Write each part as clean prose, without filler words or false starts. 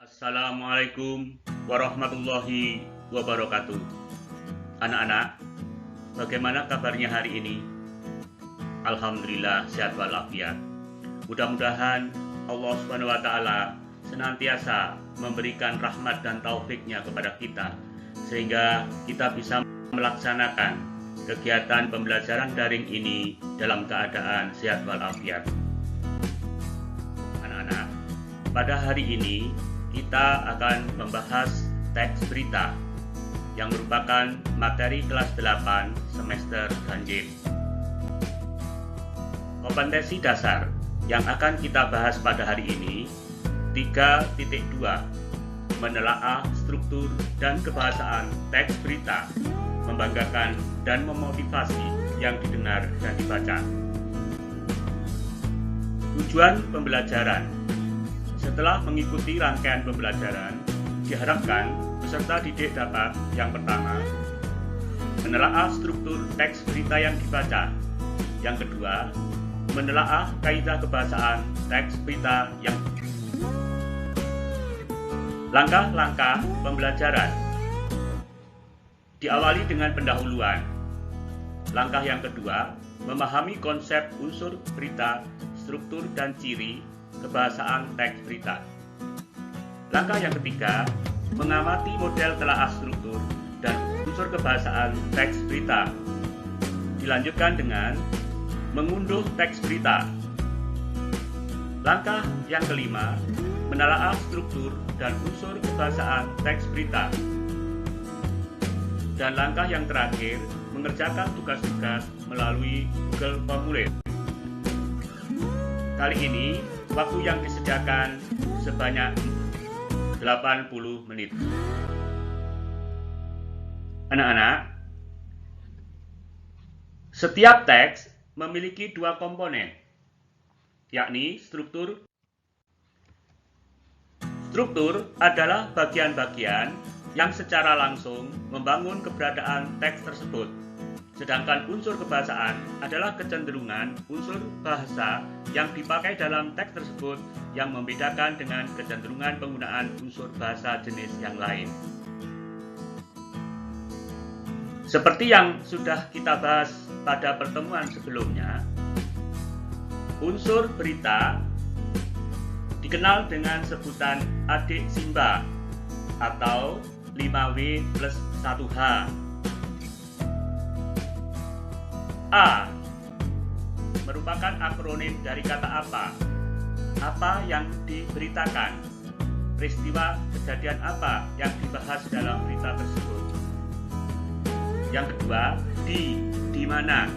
Assalamualaikum warahmatullahi wabarakatuh. Anak-anak, bagaimana kabarnya hari ini? Alhamdulillah sehat walafiat. Mudah-mudahan Allah Subhanahu wa Ta'ala senantiasa memberikan rahmat dan taufiknya kepada kita, sehingga kita bisa melaksanakan kegiatan pembelajaran daring ini dalam keadaan sehat walafiat. Anak-anak, pada hari ini kita akan membahas teks berita yang merupakan materi kelas 8 semester ganjil. Kompetensi dasar yang akan kita bahas pada hari ini 3.2, menelaah struktur dan kebahasaan teks berita, membanggakan dan memotivasi yang didengar dan dibaca. Tujuan pembelajaran: setelah mengikuti rangkaian pembelajaran, diharapkan peserta didik dapat yang pertama, menelaah struktur teks berita yang dibaca. Yang kedua, menelaah kaidah kebahasaan teks berita yang langkah-langkah pembelajaran. Diawali dengan pendahuluan. Langkah yang kedua, memahami konsep unsur berita, struktur dan ciri kebahasaan teks berita. Langkah yang ketiga, mengamati model telaah struktur dan unsur kebahasaan teks berita. Dilanjutkan dengan mengunduh teks berita. Langkah yang kelima, menelaah struktur dan unsur kebahasaan teks berita. Dan langkah yang terakhir, mengerjakan tugas-tugas melalui Google Formulir. Kali ini, waktu yang disediakan sebanyak 80 menit. Anak-anak, setiap teks memiliki dua komponen, yakni struktur. Struktur adalah bagian-bagian yang secara langsung membangun keberadaan teks tersebut. Sedangkan unsur kebahasaan adalah kecenderungan unsur bahasa yang dipakai dalam teks tersebut yang membedakan dengan kecenderungan penggunaan unsur bahasa jenis yang lain. Seperti yang sudah kita bahas pada pertemuan sebelumnya, unsur berita dikenal dengan sebutan adik Simba atau 5W plus 1H. A merupakan akronim dari kata apa? Apa yang diberitakan? Peristiwa kejadian apa yang dibahas dalam berita tersebut? Yang kedua, di mana?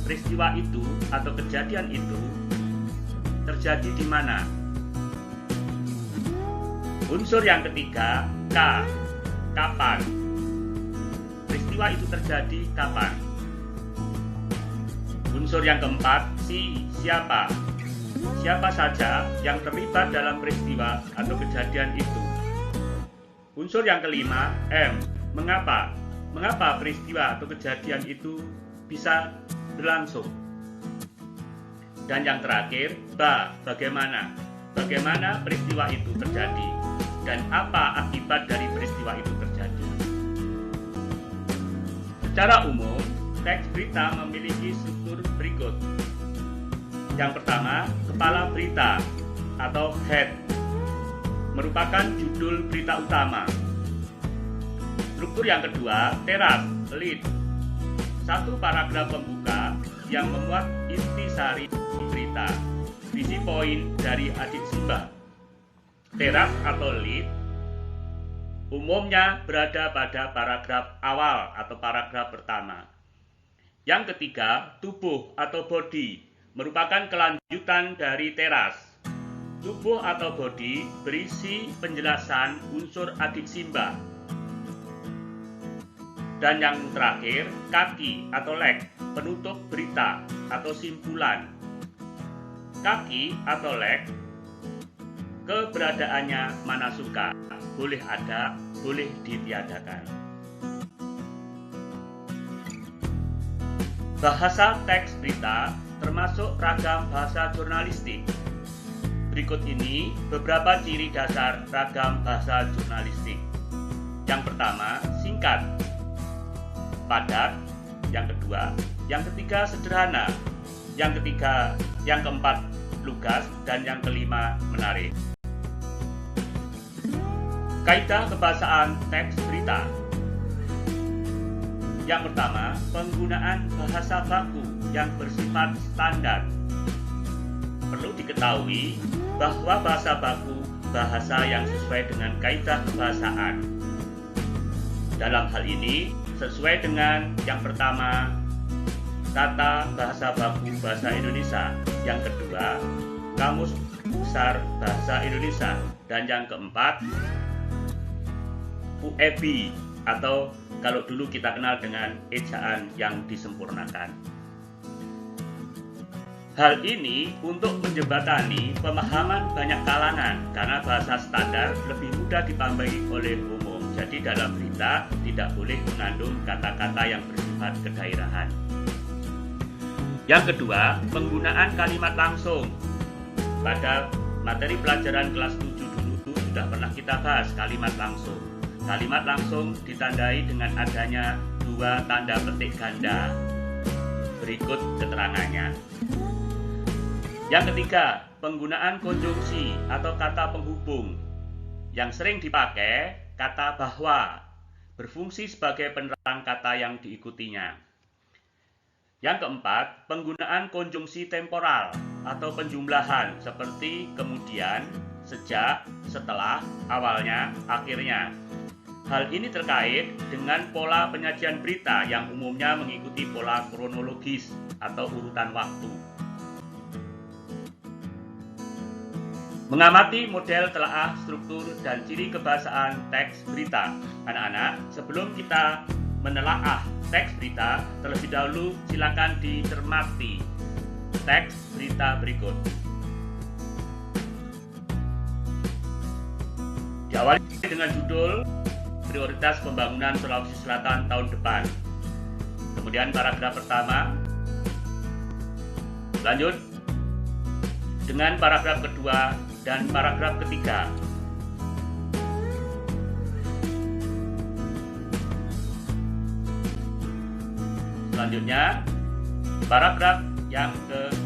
Peristiwa itu atau kejadian itu terjadi di mana? Unsur yang ketiga, kapan? Peristiwa itu terjadi kapan? Unsur yang keempat, siapa? Siapa saja yang terlibat dalam peristiwa atau kejadian itu? Unsur yang kelima, mengapa? Mengapa peristiwa atau kejadian itu bisa berlangsung? Dan yang terakhir, bagaimana? Bagaimana peristiwa itu terjadi? Dan apa akibat dari peristiwa itu terjadi? Secara umum, teks berita memiliki struktur berikut. Yang pertama, kepala berita atau head merupakan judul berita utama. Struktur yang kedua, teras, lead, satu paragraf pembuka yang memuat intisari berita, isi poin dari adik Simba. Teras atau lead umumnya berada pada paragraf awal atau paragraf pertama. Yang ketiga, tubuh atau body merupakan kelanjutan dari teras. Tubuh atau body berisi penjelasan unsur adik Simba. Dan yang terakhir, kaki atau leg, penutup berita atau simpulan. Kaki atau leg, keberadaannya mana suka, boleh ada, boleh ditiadakan. Bahasa teks berita termasuk ragam bahasa jurnalistik. berikut ini beberapa ciri dasar ragam bahasa jurnalistik. Yang pertama, singkat. Padat. Yang kedua, yang ketiga sederhana. Yang keempat lugas, dan yang kelima menarik. Kaidah kebahasaan teks berita. Yang pertama, penggunaan bahasa baku yang bersifat standar. Perlu diketahui bahwa bahasa baku bahasa yang sesuai dengan kaidah kebahasaan. Dalam hal ini, sesuai dengan yang pertama, Tata Bahasa Baku Bahasa Indonesia. Yang kedua, Kamus Besar Bahasa Indonesia. Dan yang keempat, UEB, atau kalau dulu kita kenal dengan ejaan yang disempurnakan. Hal ini untuk menjembatani pemahaman banyak kalangan karena bahasa standar lebih mudah dipahami oleh umum. Jadi dalam berita tidak boleh mengandung kata-kata yang bersifat kedaerahan. Yang kedua, penggunaan kalimat langsung. Pada materi pelajaran kelas 7 dulu sudah pernah kita bahas kalimat langsung. Kalimat langsung ditandai dengan adanya dua tanda petik ganda. Berikut keterangannya. Yang ketiga, penggunaan konjungsi atau kata penghubung. Yang sering dipakai kata bahwa, berfungsi sebagai penerang kata yang diikutinya. Yang keempat, penggunaan konjungsi temporal atau penjumlahan seperti kemudian, sejak, setelah, awalnya, akhirnya. Hal ini terkait dengan pola penyajian berita yang umumnya mengikuti pola kronologis atau urutan waktu. Mengamati model telaah struktur dan ciri kebahasaan teks berita. Anak-anak, sebelum kita menelaah teks berita, terlebih dahulu silakan dicermati teks berita berikut. Diawali dengan judul Prioritas Pembangunan Sulawesi Selatan tahun depan. Kemudian paragraf pertama. Lanjut dengan paragraf kedua dan paragraf ketiga. Selanjutnya, paragraf yang keempat.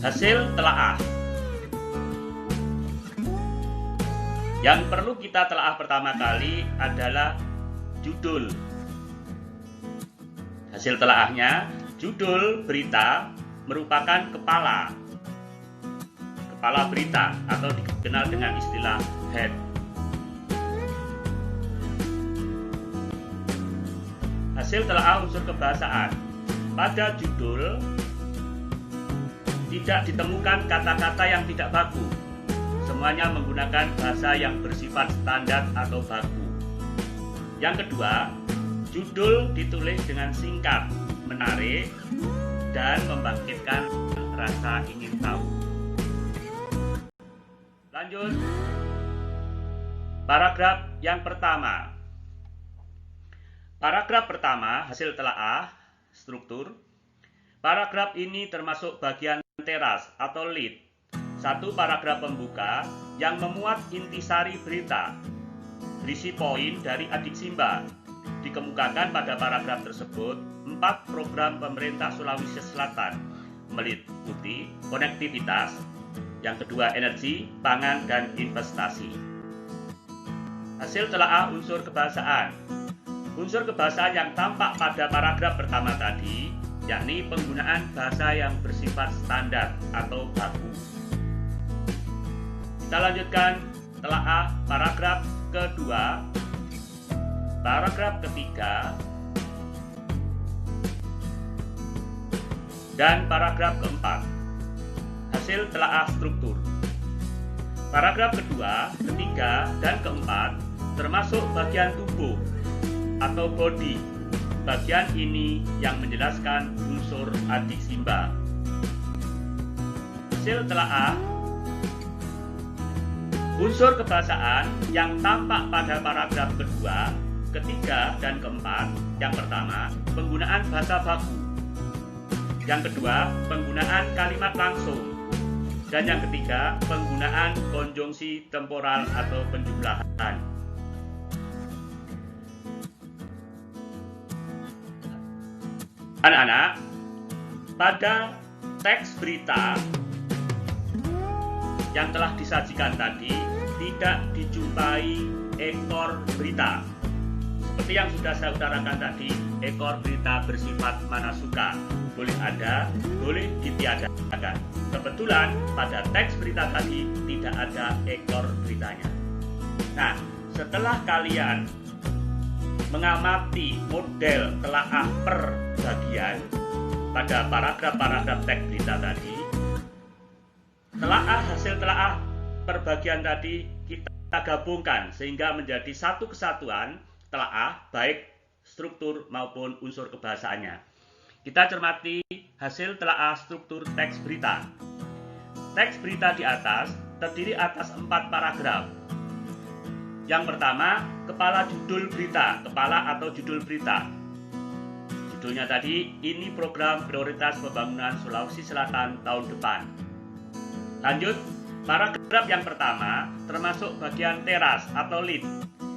Hasil telaah. Yang perlu kita telaah pertama kali adalah judul. Hasil telaahnya, judul berita merupakan kepala berita atau dikenal dengan istilah head. Hasil telaah unsur kebahasaan. Pada judul tidak ditemukan kata-kata yang tidak baku. Semuanya menggunakan bahasa yang bersifat standar atau baku. Yang kedua, judul ditulis dengan singkat, menarik, dan membangkitkan rasa ingin tahu. Lanjut, paragraf yang pertama. Paragraf pertama, hasil telaah, struktur. Paragraf ini termasuk bagian teras atau lead. Satu paragraf pembuka yang memuat intisari berita. Berisi poin dari Adik Simba. Dikemukakan pada paragraf tersebut 4 program pemerintah Sulawesi Selatan meliputi konektivitas, yang kedua energi, pangan, dan investasi. Hasil telaah unsur kebahasaan. Unsur kebahasaan yang tampak pada paragraf pertama tadi, yakni penggunaan bahasa yang bersifat standar atau baku. Kita lanjutkan telaah paragraf kedua, paragraf ketiga, dan paragraf keempat. Hasil telaah struktur. Paragraf kedua, ketiga, dan keempat termasuk bagian tubuh atau body. Bagian ini yang menjelaskan unsur Adik Simba. Hasil telaah Unsur kebahasaan yang tampak pada paragraf kedua, ketiga, dan keempat. Yang pertama, penggunaan bahasa baku. Yang kedua, penggunaan kalimat langsung. Dan yang ketiga, penggunaan konjungsi temporal atau penjumlahan. Anak-anak, pada teks berita yang telah disajikan tadi tidak dijumpai ekor berita. Seperti yang sudah saya utarakan tadi, ekor berita bersifat mana suka, boleh ada, boleh ditiadakan. Kebetulan pada teks berita tadi tidak ada ekor beritanya. Nah, setelah kalian mengamati model telaah per bagian pada paragraf-paragraf teks berita tadi, hasil telaah per bagian tadi kita gabungkan sehingga menjadi satu kesatuan telaah baik struktur maupun unsur kebahasaannya. Kita cermati hasil telaah struktur teks berita. Teks berita di atas terdiri atas 4 paragraf. Yang pertama, kepala judul berita, kepala atau judul berita. Judulnya tadi, ini program prioritas pembangunan Sulawesi Selatan tahun depan. Lanjut, paragraf yang pertama termasuk bagian teras atau lead.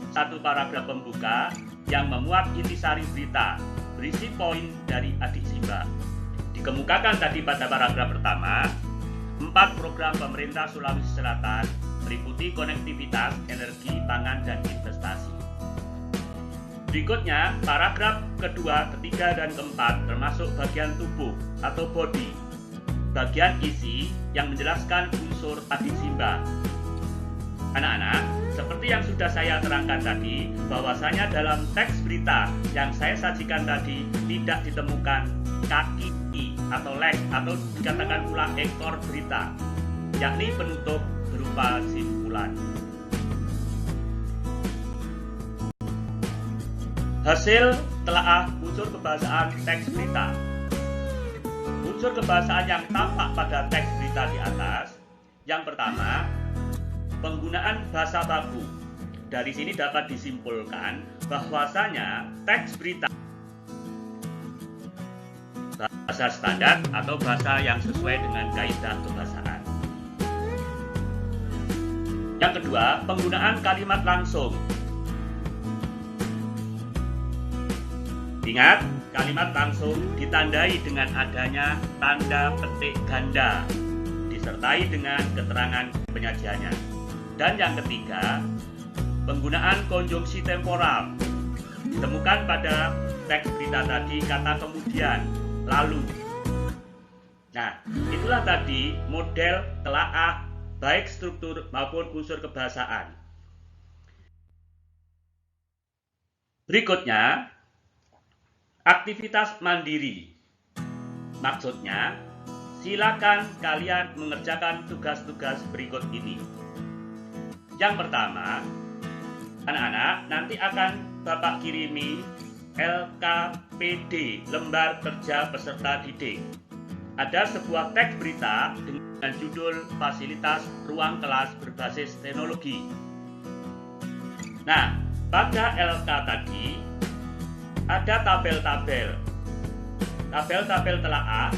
Satu paragraf pembuka yang memuat intisari berita, berisi poin dari Adik Simba. Dikemukakan tadi pada paragraf pertama, 4 program pemerintah Sulawesi Selatan meliputi konektivitas, energi, pangan, dan investasi. Berikutnya, paragraf kedua, ketiga, dan keempat termasuk bagian tubuh atau body, bagian isi yang menjelaskan unsur Adik Simba. Anak-anak, seperti yang sudah saya terangkan tadi, bahwasanya dalam teks berita yang saya sajikan tadi tidak ditemukan kaki atau leg atau dikatakan pula ekor berita, yakni penutup berupa simpulan. Hasil telaah unsur kebahasaan teks berita. Unsur kebahasaan yang tampak pada teks berita di atas, yang pertama, penggunaan bahasa baku. Dari sini dapat disimpulkan bahwasanya teks berita bahasa standar atau bahasa yang sesuai dengan kaidah kebahasaan. Yang kedua, penggunaan kalimat langsung. Ingat, kalimat langsung ditandai dengan adanya tanda petik ganda, disertai dengan keterangan penyajiannya. Dan yang ketiga, penggunaan konjungsi temporal. Ditemukan pada teks berita tadi kata kemudian, lalu. Nah, itulah tadi model telaah baik struktur maupun unsur kebahasaan. Berikutnya, aktivitas mandiri. Maksudnya, silakan kalian mengerjakan tugas-tugas berikut ini. Yang pertama, anak-anak nanti akan Bapak kirimi LKPD, lembar kerja peserta didik. Ada sebuah teks berita dengan judul fasilitas ruang kelas berbasis teknologi. Nah, pada LK tadi ada tabel-tabel telaah.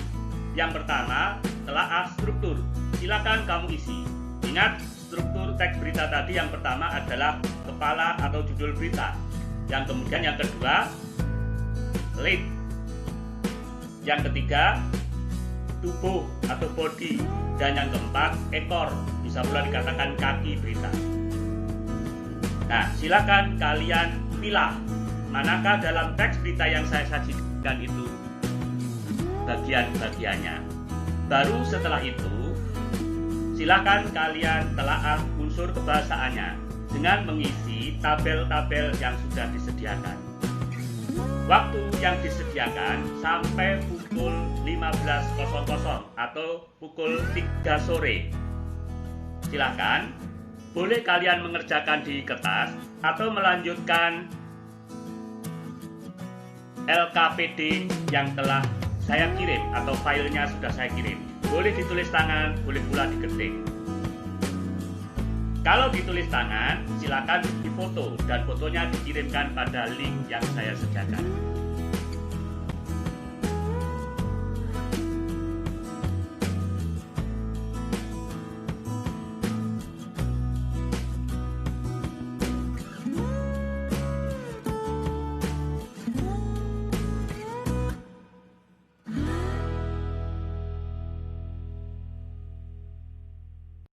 Yang pertama, telaah struktur. Silakan kamu isi. Ingat, struktur teks berita tadi yang pertama adalah kepala atau judul berita. Yang kemudian yang kedua, lead. Yang ketiga, tubuh atau body. Dan yang keempat, ekor. Bisa pula dikatakan kaki berita. Nah, silakan kalian pilah manakah dalam teks berita yang saya sajikan itu bagian-bagiannya. Baru setelah itu, silakan kalian telaah unsur kebahasaannya dengan mengisi tabel-tabel yang sudah disediakan. Waktu yang disediakan sampai pukul 15.00 atau pukul 3 sore. Silakan, boleh kalian mengerjakan di kertas atau melanjutkan LKPD yang telah saya kirim atau filenya sudah saya kirim. Boleh ditulis tangan, boleh pula diketik. Kalau ditulis tangan, silakan difoto dan fotonya dikirimkan pada link yang saya sediakan.